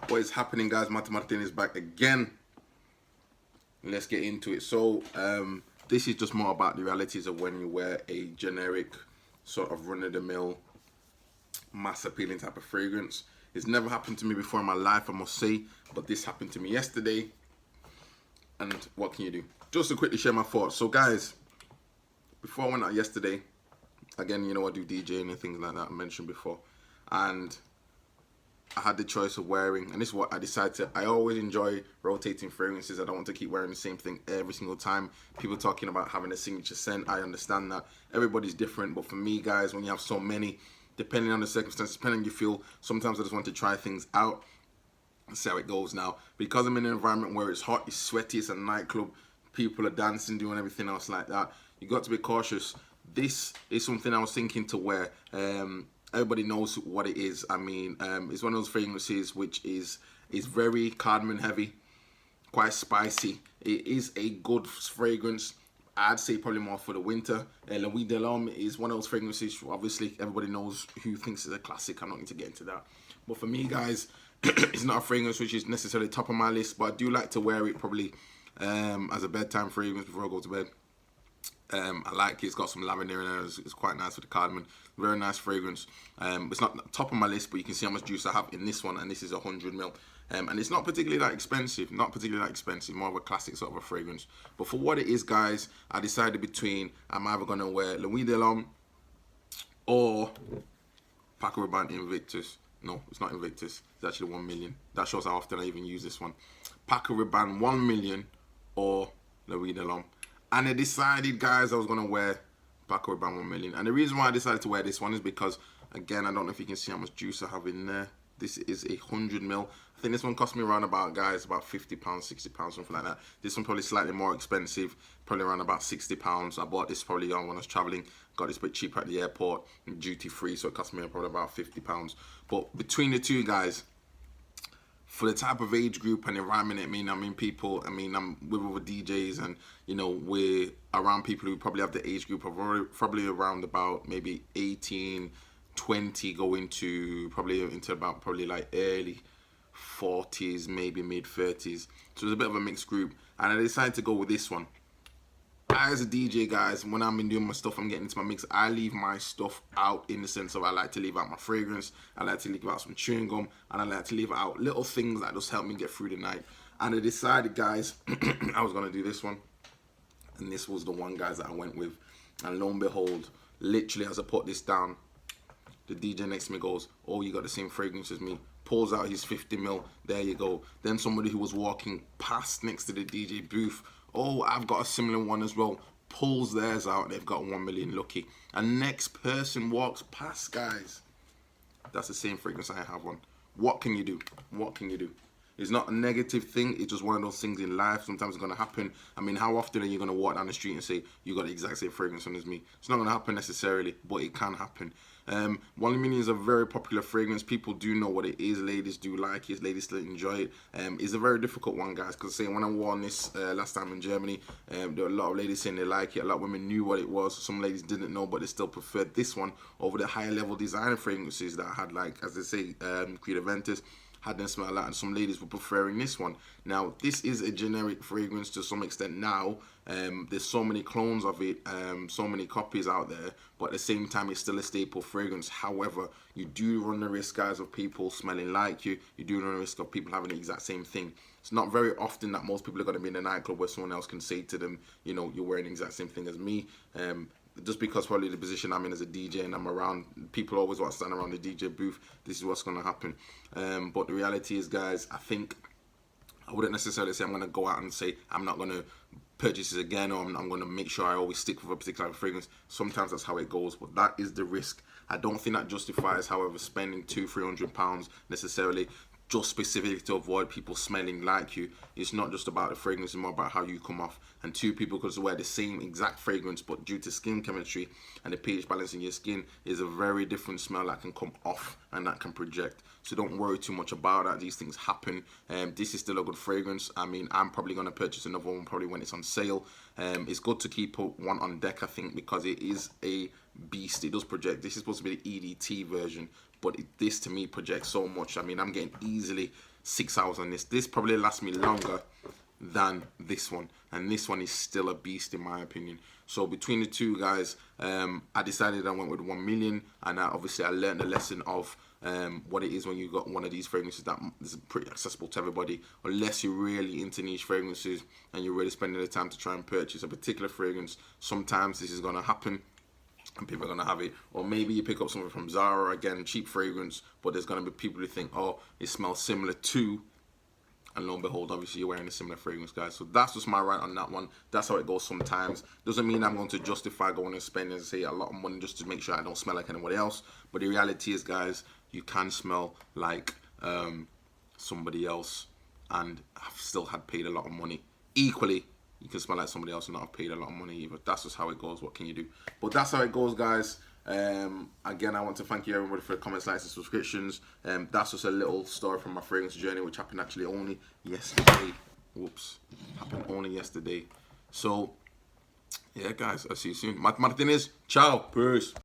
What is happening, guys? Martin is back again. Let's get into it. So this is just more about the realities of when you wear a generic sort of run-of-the-mill mass appealing type of fragrance. It's never happened to me before in my life, I must say, but this happened to me yesterday. And what can you do? Just to quickly share my thoughts. So guys, before I went out yesterday, again, you know, I do DJing and things like that I mentioned before, and I had the choice of wearing, and this is what I decided to. I always enjoy rotating fragrances. I don't want to keep wearing the same thing every single time. People talking about having a signature scent, I understand that everybody's different, but for me, guys, when you have so many, depending on the circumstances, depending on you feel, sometimes I just want to try things out and see how it goes. Now, because I'm in an environment where it's hot, it's sweaty, it's a nightclub, people are dancing, doing everything else like that, you got to be cautious. This is something I was thinking to wear. Everybody knows what it is. I mean, it's one of those fragrances which is very cardamom heavy, quite spicy. It is a good fragrance. I'd say probably more for the winter. Louis Delhomme is one of those fragrances, obviously everybody knows who thinks it's a classic. I don't need to get into that. But for me, guys, it's not a fragrance which is necessarily top of my list, but I do like to wear it probably as a bedtime fragrance before I go to bed. I like it. It's got some lavender in there. It's quite nice with the cardamom. Very nice fragrance. It's not top of my list, but you can see how much juice I have in this one, and this is 100ml. And it's not particularly that expensive. Not particularly that expensive. More of a classic sort of a fragrance. But for what it is, guys, I decided between I'm either going to wear Louis Delhomme or Paco Rabanne Invictus. No, it's not Invictus. It's actually 1 million. That shows how often I even use this one. Paco Rabanne 1 million or Louis Delhomme. And I decided, guys, I was going to wear Paco Rabanne 1 million. And the reason why I decided to wear this one is because, again, I don't know if you can see how much juice I have in there. This is 100ml. I think this one cost me around about, guys, about £50, £60, something like that. This one probably slightly more expensive, probably around about £60. I bought this probably when I was traveling. Got this a bit cheaper at the airport, duty free, so it cost me probably about £50. But between the two, guys, for the type of age group and environment, I'm with other DJs, and you know, we're around people who probably have the age group of probably around about maybe 18, 20, going to probably into about probably like early 40s, maybe mid 30s. So it's a bit of a mixed group, and I decided to go with this one. As a DJ, guys, when I'm doing my stuff, I'm getting into my mix, I leave my stuff out in the sense of I like to leave out my fragrance, I like to leave out some chewing gum, and I like to leave out little things that just help me get through the night. And I decided, guys, I was going to do this one. And this was the one, guys, that I went with. And lo and behold, literally as I put this down, the DJ next to me goes, "Oh, you got the same fragrance as me." Pulls out his 50ml. There you go. Then somebody who was walking past next to the DJ booth, "Oh, I've got a similar one as well." Pulls theirs out. They've got 1 million, lucky. And next person walks past, guys. That's the same fragrance I have on. What can you do? What can you do? It's not a negative thing. It's just one of those things in life. Sometimes it's going to happen. I mean, how often are you going to walk down the street and say, "You got the exact same fragrance on as me"? It's not going to happen necessarily, but it can happen. 1 million is a very popular fragrance. People do know what it is. Ladies do like it. Ladies still enjoy it. It's a very difficult one, guys, because when I wore this last time in Germany, there were a lot of ladies saying they like it. A lot of women knew what it was. Some ladies didn't know, but they still preferred this one over the higher level designer fragrances that I had, like, as they say, Creed Aventus. Had them smell a lot, and some ladies were preferring this one. Now, this is a generic fragrance to some extent now. There's so many clones of it, so many copies out there, but at the same time, it's still a staple fragrance. However, you do run the risk, guys, of people smelling like you. You do run the risk of people having the exact same thing. It's not very often that most people are going to be in a nightclub where someone else can say to them, you know, "You're wearing the exact same thing as me." Just because probably the position I'm in as a DJ and I'm around, people always want to stand around the DJ booth, this is what's going to happen. But the reality is, guys, I think I wouldn't necessarily say I'm going to go out and say I'm not going to purchase it again, or I'm going to make sure I always stick with a particular fragrance. Sometimes that's how it goes, but that is the risk. I don't think that justifies, however, spending £200-300 necessarily just specifically to avoid people smelling like you. It's not just about the fragrance, it's more about how you come off. And two people could wear the same exact fragrance, but due to skin chemistry and the pH balance in your skin, is a very different smell that can come off and that can project. So don't worry too much about that. These things happen. This is still a good fragrance. I mean, I'm probably going to purchase another one probably when it's on sale. It's good to keep one on deck, I think, because it is a beast. It does project. This is supposed to be the EDT version, but this to me projects so much. I mean, I'm getting easily 6 hours on this. This probably lasts me longer than this one, and this one is still a beast in my opinion. So between the two guys, I decided I went with 1 million, and obviously I learned the lesson of what it is when you got one of these fragrances that is pretty accessible to everybody, unless you're really into niche fragrances and you're really spending the time to try and purchase a particular fragrance. Sometimes this is going to happen and people are going to have it. Or maybe you pick up something from Zara, again, cheap fragrance, but there's going to be people who think, oh, it smells similar to, and lo and behold, obviously you're wearing a similar fragrance, guys. So that's just my rant on that one. That's how it goes sometimes. Doesn't mean I'm going to justify going and spending, say, a lot of money just to make sure I don't smell like anybody else. But the reality is, guys, you can smell like somebody else and have still had paid a lot of money. Equally, you can smell like somebody else and not have paid a lot of money either. That's just how it goes. What can you do? But that's how it goes, guys. Again, I want to thank you everybody for the comments, likes, and subscriptions. That's just a little story from my fragrance journey, which happened actually only yesterday. Whoops, happened only yesterday. So yeah, guys, I'll see you soon. Martinez, ciao, peace.